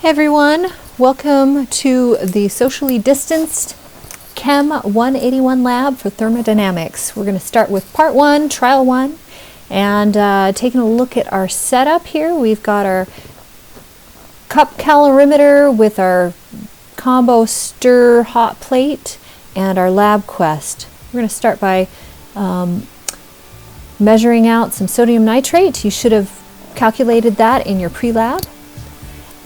Hey everyone, welcome to the socially distanced Chem 181 lab for thermodynamics. We're going to start with part 1, trial 1, and taking a look at our setup here. We've got our cup calorimeter with our combo stir hot plate and our lab quest. We're going to start by measuring out some sodium nitrate. You should have calculated that in your pre-lab.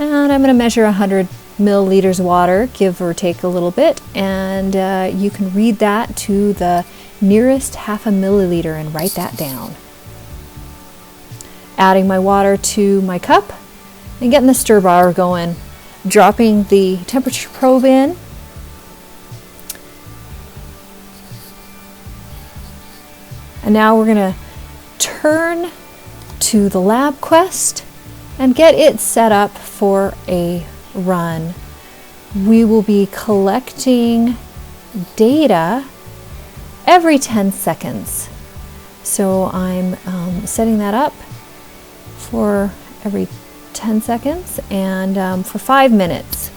And I'm going to measure 100 milliliters of water, give or take a little bit, and you can read that to the nearest half a milliliter and write that down. Adding my water to my cup and getting the stir bar going, dropping the temperature probe in. And now we're going to turn to the lab quest and get it set up for a run. We will be collecting data every 10 seconds. So I'm setting that up for every 10 seconds and for 5 minutes.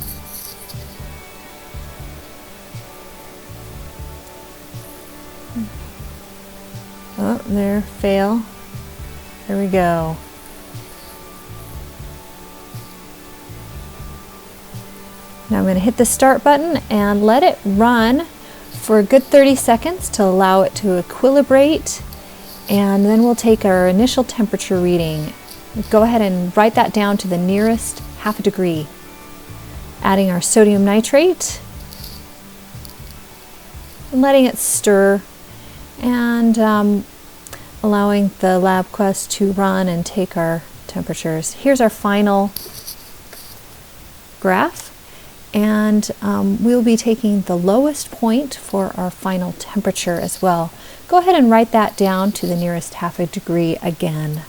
Oh, there, fail. There we go. Now I'm going to hit the start button and let it run for a good 30 seconds to allow it to equilibrate, and then we'll take our initial temperature reading. Go ahead and write that down to the nearest half a degree. Adding our sodium nitrate and letting it stir, and allowing the lab quest to run and take our temperatures. Here's our final graph. And we'll be taking the lowest point for our final temperature as well. Go ahead and write that down to the nearest half a degree again.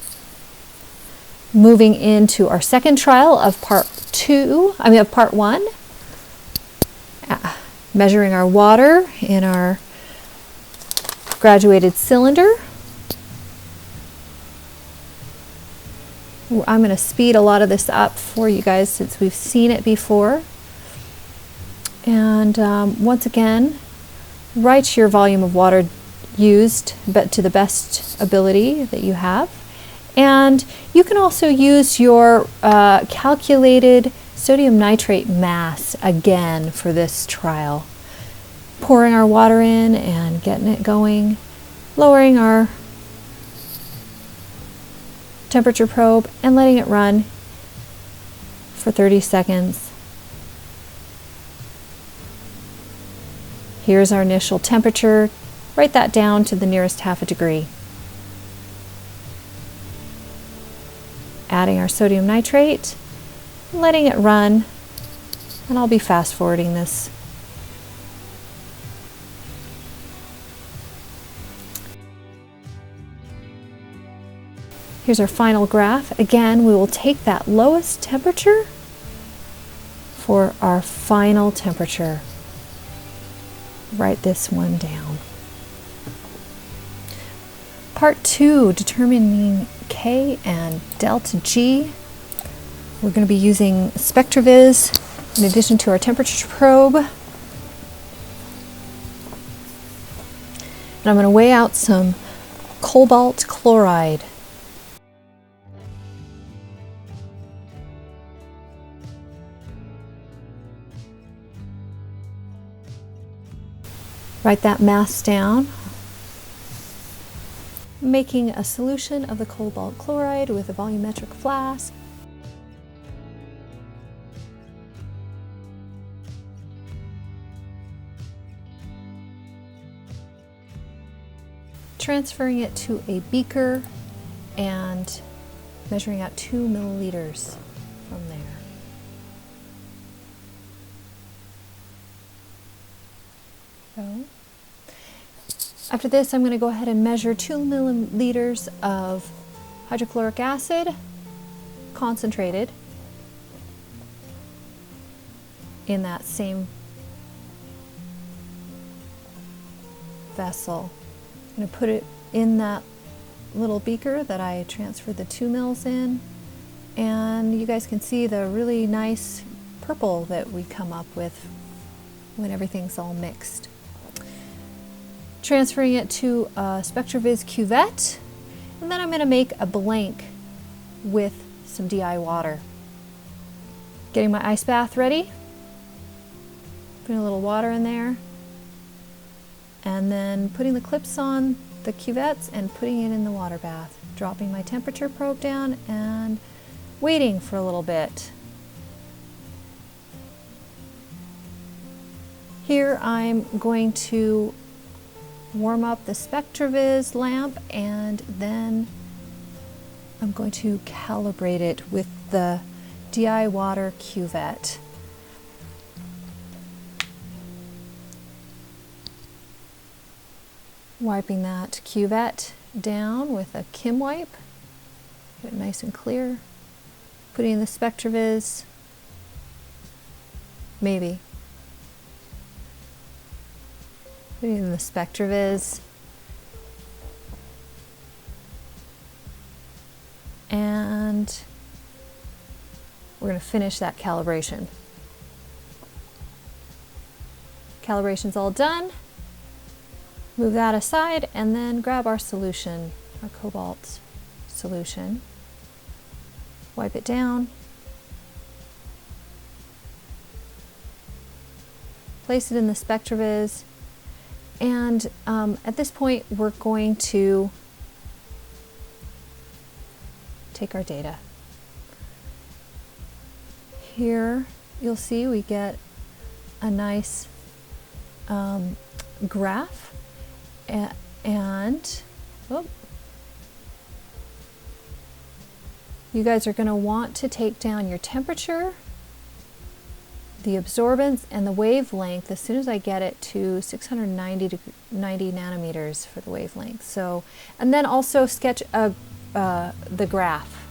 Moving into our second trial of part 1. Measuring our water in our graduated cylinder. I'm going to speed a lot of this up for you guys since we've seen it before. And once again, write your volume of water used, but to the best ability that you have. And you can also use your calculated sodium nitrate mass again for this trial. Pouring our water in and getting it going, lowering our temperature probe and letting it run for 30 seconds. Here's our initial temperature. Write that down to the nearest half a degree. Adding our sodium nitrate, letting it run, and I'll be fast forwarding this. Here's our final graph. Again, we will take that lowest temperature for our final temperature. Write this one down. Part 2, determining K and delta G. We're going to be using SpectraVis in addition to our temperature probe. And I'm going to weigh out some cobalt chloride. Write that mass down. Making a solution of the cobalt chloride with a volumetric flask. Transferring it to a beaker and measuring out 2 milliliters from there. So, after this, I'm going to go ahead and measure 2 milliliters of hydrochloric acid, concentrated, in that same vessel. I'm going to put it in that little beaker that I transferred the 2 mils in, And you guys can see the really nice purple that we come up with when everything's all mixed. Transferring it to a SpectraViz cuvette, and then I'm going to make a blank with some DI water. Getting my ice bath ready, putting a little water in there, and then putting the clips on the cuvettes and putting it in the water bath. Dropping my temperature probe down and waiting for a little bit. Here I'm going to warm up the SpectraViz lamp, and then I'm going to calibrate it with the DI water cuvette. Wiping that cuvette down with a Kim wipe, get it nice and clear. Putting the SpectraViz, maybe. Putting in the SpectraViz. And we're going to finish that calibration. Calibration's all done. Move that aside and then grab our solution, our cobalt solution. Wipe it down. Place it in the SpectraViz. And at this point, we're going to take our data. Here, you'll see we get a nice graph, and you guys are going to want to take down your temperature, the absorbance, and the wavelength as soon as I get it to 690 to 90 nanometers for the wavelength. So, and then also sketch the graph.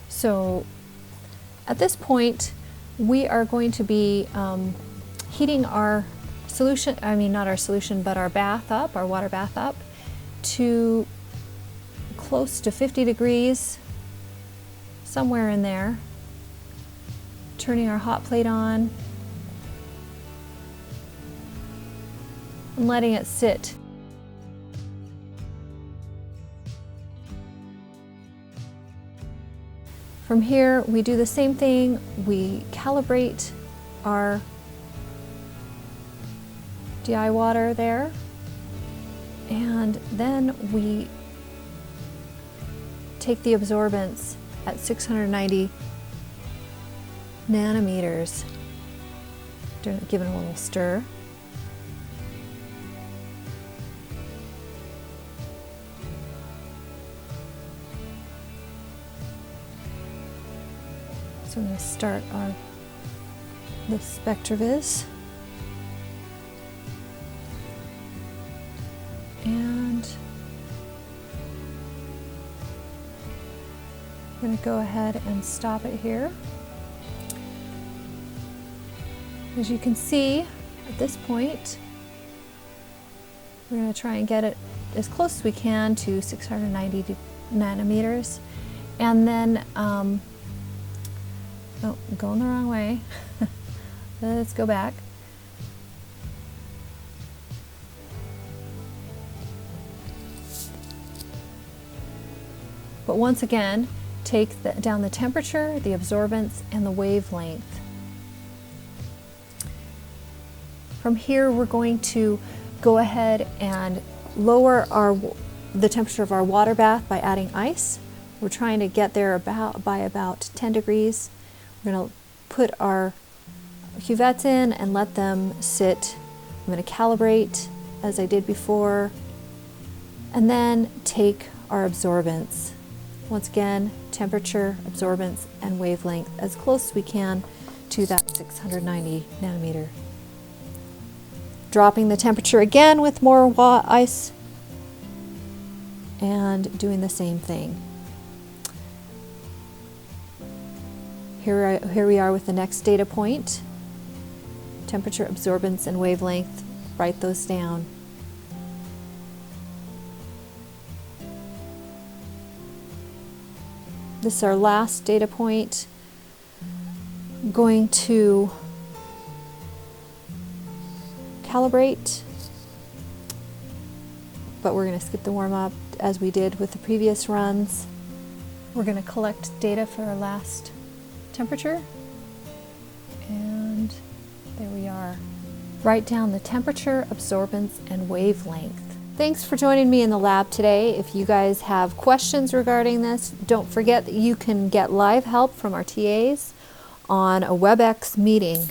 So at this point, we are going to be heating our solution, not our solution, but our bath up, our water bath up, to close to 50 degrees, somewhere in there. Turning our hot plate on and letting it sit. From here, we do the same thing. We calibrate our DI water there, and then we take the absorbance at 690 nanometers, give it a little stir. So I'm going to start the SpectraViz, and I'm going to go ahead and stop it here. As you can see, at this point, we're going to try and get it as close as we can to 690 nanometers, and then oh, I'm going the wrong way. Let's go back. But once again, take down the temperature, the absorbance, and the wavelength. From here, we're going to go ahead and lower the temperature of our water bath by adding ice. We're trying to get there by about 10 degrees. We're going to put our cuvettes in and let them sit. I'm going to calibrate as I did before, and then take our absorbance. Once again, temperature, absorbance, and wavelength as close as we can to that 690 nanometer. Dropping the temperature again with more ice and doing the same thing. Here we are with the next data point. Temperature, absorbance, and wavelength. Write those down. This is our last data point. I'm going to calibrate, but we're going to skip the warm-up as we did with the previous runs. We're going to collect data for our last temperature, and there we are. Write down the temperature, absorbance, and wavelength. Thanks for joining me in the lab today. If you guys have questions regarding this, don't forget that you can get live help from our TAs on a WebEx meeting.